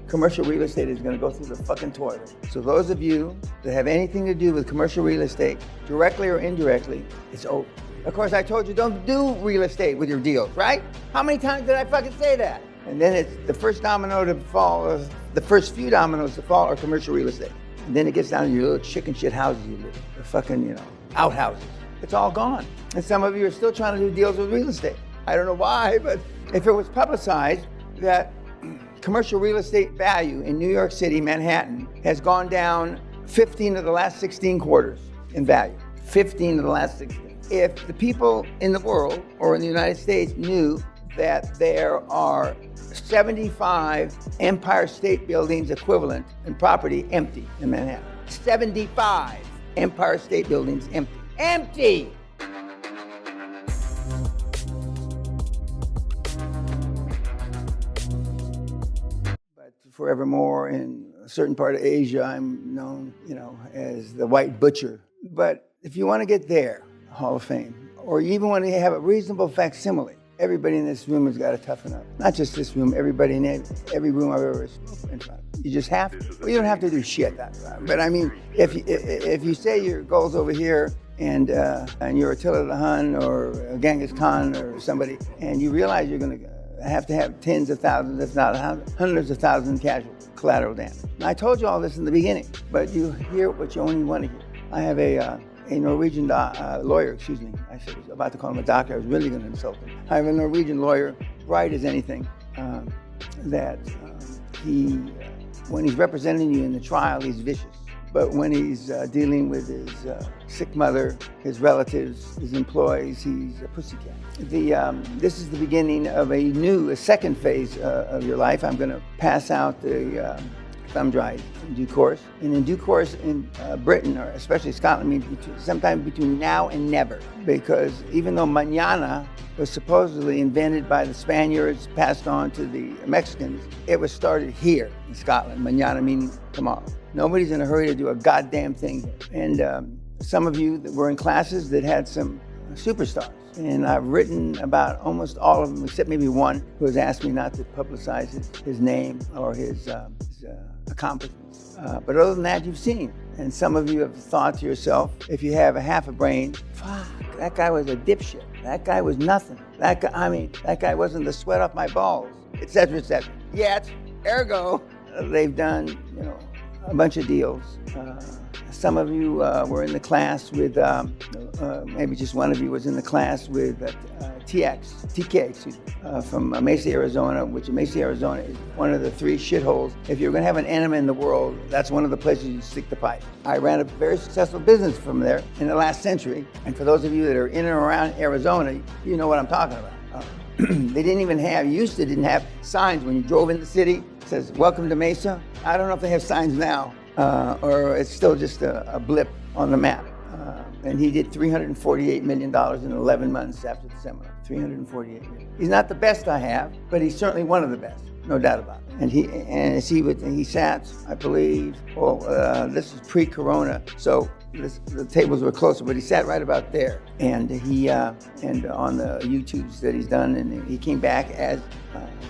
commercial real estate is going to go through the fucking toilet. So those of you that have anything to do with commercial real estate, directly or indirectly, it's over. Of course, I told you don't do real estate with your deals, right? How many times did I fucking say that? And then it's the first domino to fall, the first few dominoes to fall are commercial real estate. And then it gets down to your little chicken shit houses you live in, the fucking, outhouses. It's all gone. And some of you are still trying to do deals with real estate. I don't know why, but if it was publicized that commercial real estate value in New York City, Manhattan, has gone down 15 of the last 16 quarters in value. 15 of the last 16. If the people in the world or in the United States knew that there are 75 Empire State Buildings equivalent in property empty in Manhattan. 75 Empire State Buildings empty. Empty! But forevermore in a certain part of Asia, I'm known, as the White Butcher. But if you want to get there, Hall of Fame, or you even want to have a reasonable facsimile, everybody in this room has got to toughen up. Not just this room, everybody in every room I've ever spoken in front of. You just have to. Well, you don't have to do shit. But I mean, if you say your goal's over here and you're Attila the Hun or Genghis Khan or somebody, and you realize you're going to have tens of thousands, if not hundreds of thousands casualties, collateral damage. Now, I told you all this in the beginning, but you hear what you only want to hear. I have a Norwegian lawyer, I was about to call him a doctor. I was really going to insult him. I have a Norwegian lawyer, bright as anything, that when he's representing you in the trial, he's vicious. But when he's dealing with his sick mother, his relatives, his employees, he's a pussycat. This is the beginning of a second phase of your life. I'm going to pass out the thumb drive in due course. And in due course in Britain, or especially Scotland, means sometime between now and never. Because even though mañana was supposedly invented by the Spaniards, passed on to the Mexicans, it was started here in Scotland. Mañana meaning tomorrow. Nobody's in a hurry to do a goddamn thing. And some of you that were in classes that had some superstars. And I've written about almost all of them, except maybe one who has asked me not to publicize his name or his accomplishments. But other than that, you've seen. And some of you have thought to yourself, if you have a half a brain, fuck, that guy was a dipshit. That guy was nothing. That guy wasn't the sweat off my balls, etc., etc. Yet, ergo, they've done, a bunch of deals. Some of you were in the class with, maybe just one of you was in the class with TK, from Mesa, Arizona, which Mesa, Arizona is one of the 3 shitholes. If you're going to have an enema in the world, that's one of the places you stick the pipe. I ran a very successful business from there in the last century. And for those of you that are in and around Arizona, you know what I'm talking about. They didn't have signs when you drove in the city. It says, welcome to Mesa. I don't know if they have signs now. Or it's still just a blip on the map. And he did $348 million in 11 months after the seminar. $348 million. He's not the best I have, but he's certainly one of the best, no doubt about it. And he sat, I believe, this is pre-corona, so the tables were closer, but he sat right about there. And and on the YouTubes that he's done, and he came back as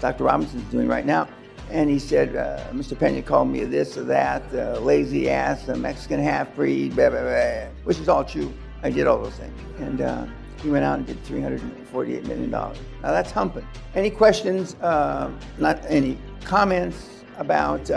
Dr. Robinson's doing right now. And he said, Mr. Peña called me this or that, lazy ass, a Mexican half-breed, blah, blah, blah, which is all true. I did all those things. And he went out and did $348 million. Now that's humping. Any questions, not any comments about,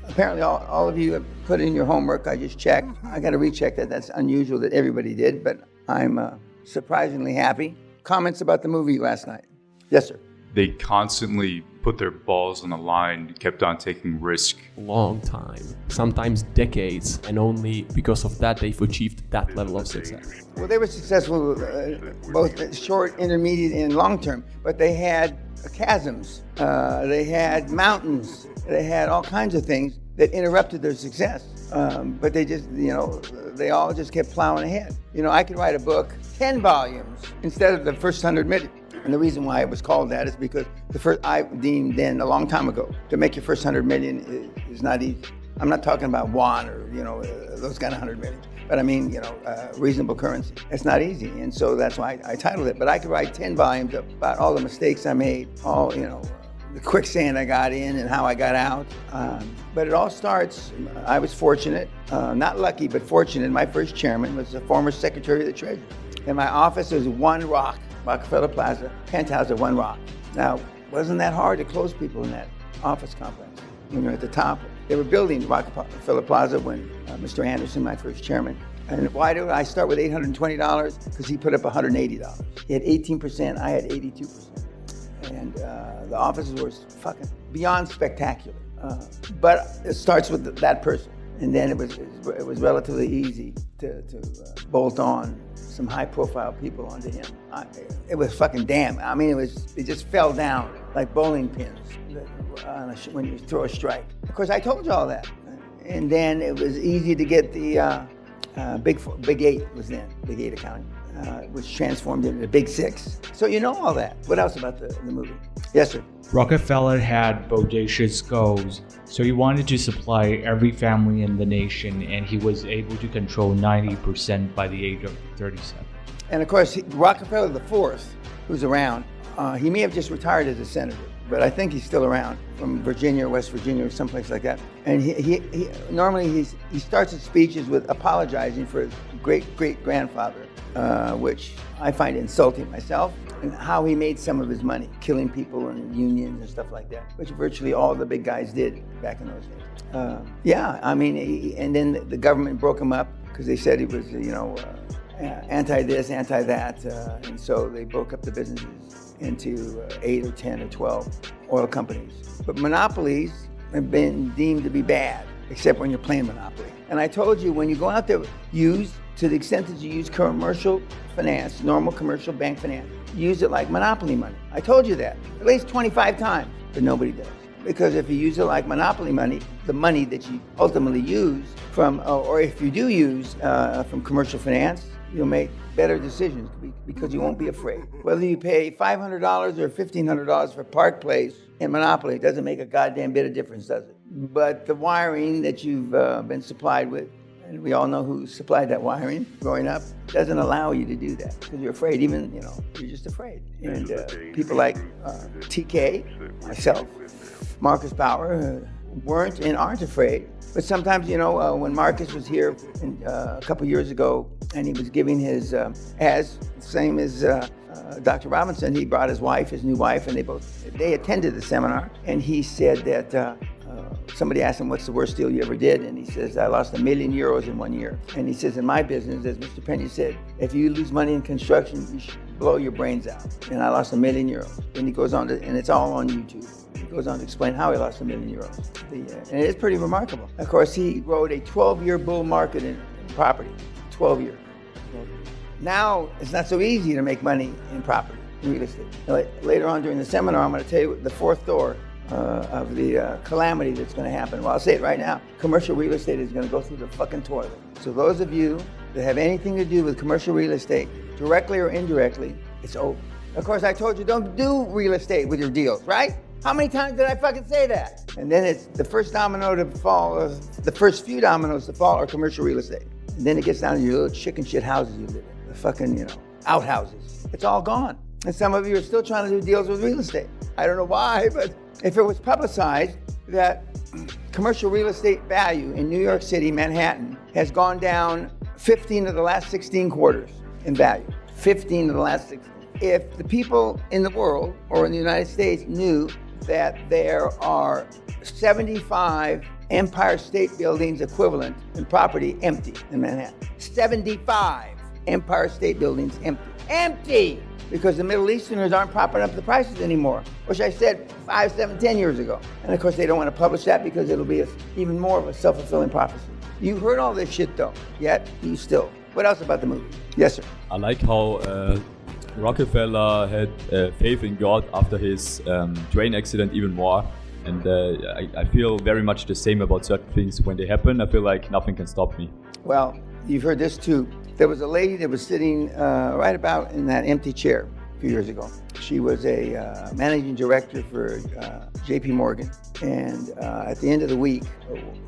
apparently all of you have put in your homework. I just checked. I got to recheck that. That's unusual that everybody did, but I'm surprisingly happy. Comments about the movie last night? Yes, sir. They constantly put their balls on the line, kept on taking risk. Long time, sometimes decades, and only because of that they've achieved that level of success. Well, they were successful both short, intermediate, and long term, but they had chasms, they had mountains, they had all kinds of things that interrupted their success. But they just, they all just kept plowing ahead. I could write a book, 10 volumes, instead of the first 100 million. And the reason why it was called that is because I deemed then a long time ago, to make your first 100 million is not easy. I'm not talking about one or, those kind of 100 million, but I mean, reasonable currency. It's not easy. And so that's why I titled it. But I could write 10 volumes about all the mistakes I made, all, the quicksand I got in and how I got out. But it all starts, I was fortunate, not lucky, but fortunate. My first chairman was the former Secretary of the Treasury. And my office was one rock, Rockefeller Plaza, penthouse of one rock. Now, wasn't that hard to close people in that office complex when you're at the top? They were building Rockefeller Plaza when Mr. Anderson, my first chairman. And why did I start with $820? Because he put up $180. He had 18%, I had 82%. And the offices were fucking beyond spectacular. But it starts with that person. And then it was relatively easy to bolt on some high-profile people onto him. It was fucking damn. I mean, it just fell down like bowling pins when you throw a strike. Of course, I told you all that. And then it was easy to get the Big Eight was then, Big Eight accounting, which transformed into the Big Six. So you know all that. What else about the movie? Yes, sir. Rockefeller had bodacious goals, so he wanted to supply every family in the nation, and he was able to control 90% by the age of 37. And of course, Rockefeller IV, who's around, he may have just retired as a senator, but I think he's still around, from Virginia, West Virginia, or someplace like that. And he normally he starts his speeches with apologizing for his great-great-grandfather, which I find insulting myself, and how he made some of his money, killing people in unions and stuff like that, which virtually all the big guys did back in those days. Yeah, I mean, and then the government broke him up because they said he was, anti-this, anti-that, and so they broke up the businesses into 8 or 10 or 12 oil companies. But monopolies have been deemed to be bad, except when you're playing Monopoly. And I told you, when you go out there, to the extent that you use commercial finance, normal commercial bank finance, use it like Monopoly money. I told you that at least 25 times, but nobody does. Because if you use it like Monopoly money, the money that you ultimately use from, or if you do use from commercial finance, you'll make better decisions because you won't be afraid. Whether you pay $500 or $1,500 for Park Place in Monopoly, it doesn't make a goddamn bit of difference, does it? But the wiring that you've been supplied with, and we all know who supplied that wiring growing up, doesn't allow you to do that because you're afraid. Even, you're just afraid. And people like TK, myself, Marcus Bauer, weren't and aren't afraid. But sometimes, when Marcus was here a couple years ago, and he was giving his same as Dr. Robinson, he brought his wife, his new wife, and they attended the seminar. And he said that somebody asked him, what's the worst deal you ever did? And he says, I lost €1 million in 1 year. And he says, in my business, as Mr. Peña said, if you lose money in construction, you should blow your brains out. And I lost €1 million. And he goes on and it's all on YouTube. He goes on to explain how he lost €1 million. And it is pretty remarkable. Of course, he rode a 12-year bull market in property. 12 years. Now, it's not so easy to make money in property, in real estate. Later on during the seminar, I'm going to tell you the fourth door of the calamity that's going to happen. Well, I'll say it right now. Commercial real estate is going to go through the fucking toilet. So those of you that have anything to do with commercial real estate, directly or indirectly, it's over. Of course, I told you don't do real estate with your deals, right? How many times did I fucking say that? And then it's the first domino to fall, the first few dominoes to fall are commercial real estate. And then it gets down to your little chicken shit houses you live in, the fucking, outhouses. It's all gone. And some of you are still trying to do deals with real estate. I don't know why, but if it was publicized that commercial real estate value in New York City, Manhattan, has gone down 15 of the last 16 quarters in value. 15 of the last 16. If the people in the world or in the United States knew that there are 75 Empire State Buildings equivalent in property empty in Manhattan. 75 Empire State Buildings empty. Empty! Because the Middle Easterners aren't propping up the prices anymore, which I said 5, 7, 10 years ago. And of course they don't want to publish that because it'll be even more of a self-fulfilling prophecy. You heard all this shit though, yet you still. What else about the movie? Yes, sir. I like how Rockefeller had faith in God after his train accident even more. And I feel very much the same about certain things. When they happen, I feel like nothing can stop me. Well, you've heard this too. There was a lady that was sitting right about in that empty chair a few years ago. She was a managing director for JP Morgan. And at the end of the week,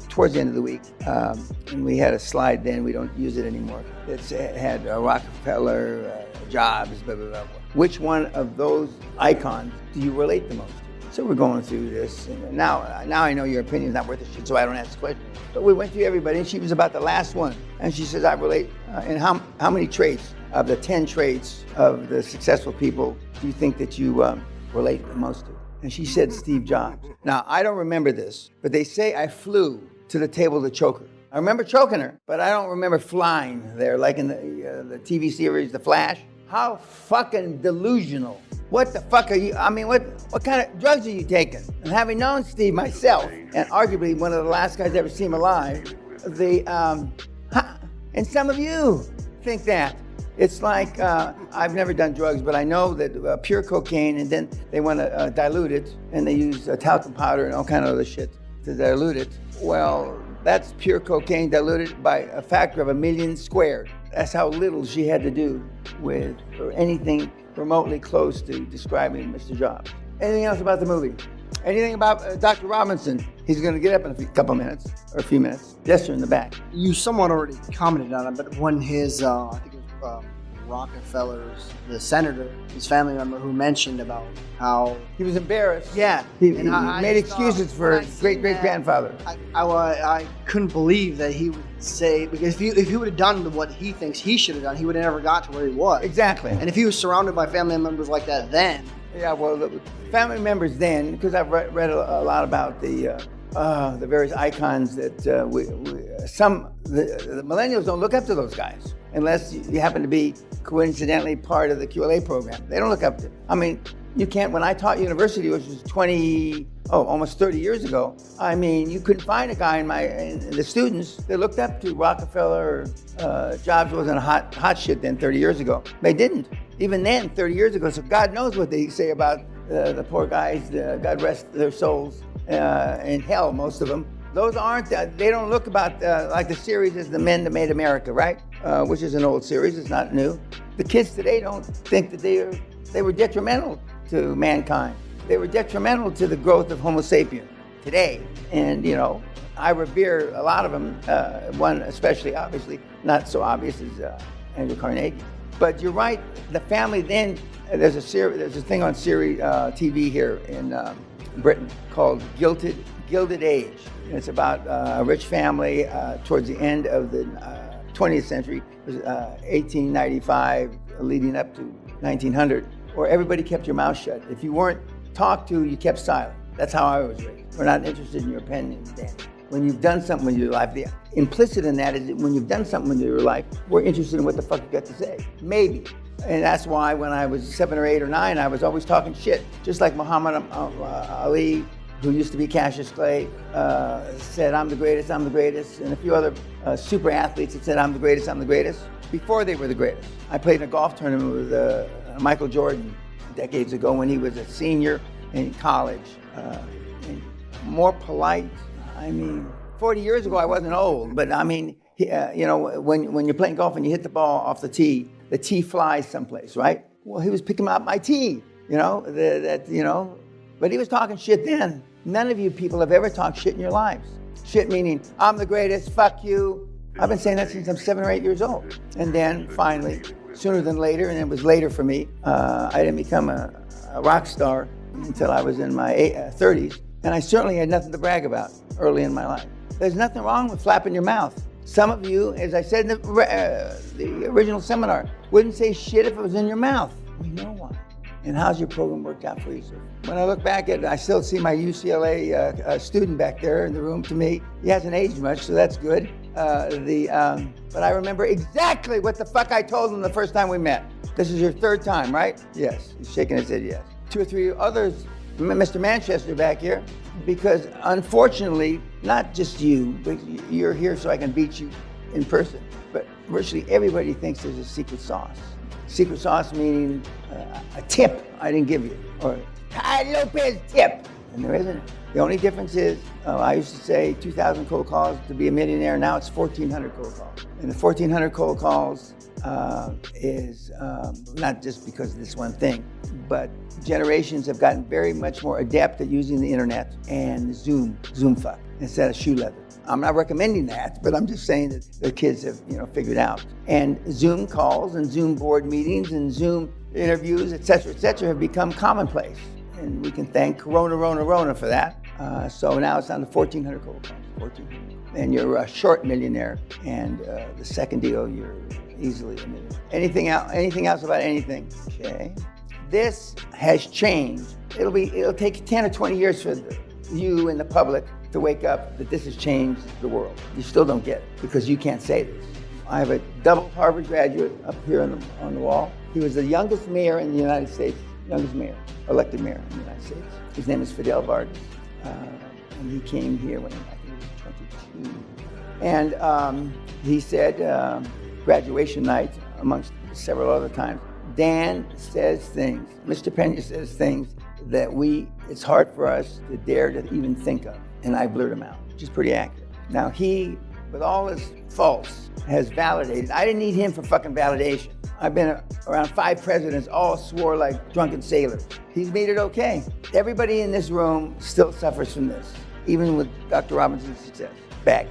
towards the end of the week, and we had a slide then, we don't use it anymore. It had Rockefeller, Jobs, blah, blah, blah. Which one of those icons do you relate the most to? So we're going through this. And now I know your opinion's not worth a shit, so I don't ask the question. But we went through everybody, and she was about the last one. And she says, I relate, and how many traits of the 10 traits of the successful people do you think that you relate the most to? And she said Steve Jobs. Now, I don't remember this, but they say I flew to the table to choke her. I remember choking her, but I don't remember flying there like in the TV series, The Flash. How fucking delusional. What the fuck are you, I mean, what kind of drugs are you taking? And having known Steve myself, and arguably one of the last guys I ever seen him alive, and some of you think that. It's like, I've never done drugs, but I know that pure cocaine, and then they want to dilute it, and they use talcum powder and all kind of other shit to dilute it. Well, that's pure cocaine diluted by a factor of 1,000,000 squared. That's how little she had to do with or anything remotely close to describing Mr. Jobs. Anything else about the movie? Anything about Dr. Robinson? He's going to get up in a couple minutes, or a few minutes. Jester in the back. You somewhat already commented on it, but when his, I think it was Rockefeller's, the senator, his family member who mentioned about how... He was embarrassed. Yeah. He made excuses for his great-great-grandfather. I couldn't believe that he would say, because if he would have done what he thinks he should have done, he would have never got to where he was. Exactly. And if he was surrounded by family members like that then... Yeah, well, the family members then, because I've read a lot about the various icons that the millennials don't look up to those guys unless you happen to be coincidentally part of the QLA program. They don't look up to. I mean, you can't. When I taught university, which was almost 30 years ago, I mean, you couldn't find a guy in the students that looked up to Rockefeller or Jobs. Wasn't a hot shit then 30 years ago. They didn't. Even then, 30 years ago. So God knows what they say about the poor guys. God rest their souls in hell, most of them. Those aren't, they don't look about like the series is The Men That Made America, right? Which is an old series, it's not new. The kids today don't think that they were detrimental to mankind. They were detrimental to the growth of Homo sapien today. And, you know, I revere a lot of them, one especially, obviously, not so obvious as Andrew Carnegie. But you're right, the family then, there's a thing on series TV here in Britain called Gilded Age. And it's about a rich family towards the end of the 20th century, 1895 leading up to 1900, where everybody kept your mouth shut. If you weren't talked to, you kept silent. That's how I was raised. We're not interested in your opinions, Dan. When you've done something with your life, the implicit in that is that when you've done something with your life, we're interested in what the fuck you got to say. Maybe. And that's why when I was 7 or 8 or 9, I was always talking shit. Just like Muhammad Ali, who used to be Cassius Clay, said, I'm the greatest, and a few other super athletes that said, I'm the greatest, before they were the greatest. I played in a golf tournament with Michael Jordan decades ago when he was a senior in college. And more polite, I mean, 40 years ago I wasn't old, but I mean, you know, when you're playing golf and you hit the ball off the tee flies someplace, right? Well, he was picking up my tee, you know, but he was talking shit then. None of you people have ever talked shit in your lives. Shit meaning, I'm the greatest, fuck you. I've been saying that since I'm 7 or 8 years old. And then finally, sooner than later, and it was later for me, I didn't become a rock star until I was in my 30s. And I certainly had nothing to brag about early in my life. There's nothing wrong with flapping your mouth. Some of you, as I said in the original seminar, wouldn't say shit if it was in your mouth. We know why. And how's your program worked out for you, sir? When I look back at it, I still see my UCLA student back there in the room. To me, he hasn't aged much, so that's good. But I remember exactly what the fuck I told him the first time we met. This is your 3rd time, right? Yes. He's shaking his head yes. 2 or 3 others, Mr. Manchester back here, because unfortunately, not just you, but you're here so I can beat you in person, but virtually everybody thinks there's a secret sauce. Secret sauce meaning a tip I didn't give you, or Ty Lopez tip, and there isn't. The only difference is, I used to say 2,000 cold calls to be a millionaire, now it's 1,400 cold calls. And the 1,400 cold calls is not just because of this one thing, but generations have gotten very much more adept at using the internet and Zoom fuck, instead of shoe leather. I'm not recommending that, but I'm just saying that the kids have, figured out. And Zoom calls and Zoom board meetings and Zoom interviews, et cetera, have become commonplace. and we can thank Corona for that. So now it's down to 1,400 cold calls, 1,400. And you're a short millionaire, and the second deal, you're easily a millionaire. Anything else about anything? Okay. This has changed. It'll take 10 or 20 years for you and the public to wake up that this has changed the world. You still don't get it because you can't say this. I have a double Harvard graduate up here on the wall. He was the youngest mayor in the United States, elected mayor in the United States. His name is Fidel Vargas. And he came here when I think he was 22. And he said, graduation night, amongst several other times, Dan says things, Mr. Peña says things that it's hard for us to dare to even think of. And I blurt him out, which is pretty accurate. Now he, with all his faults, has validated. I didn't need him for fucking validation. I've been around 5 presidents, all swore like drunken sailors. He's made it okay. Everybody in this room still suffers from this, even with Dr. Robinson's success. Back.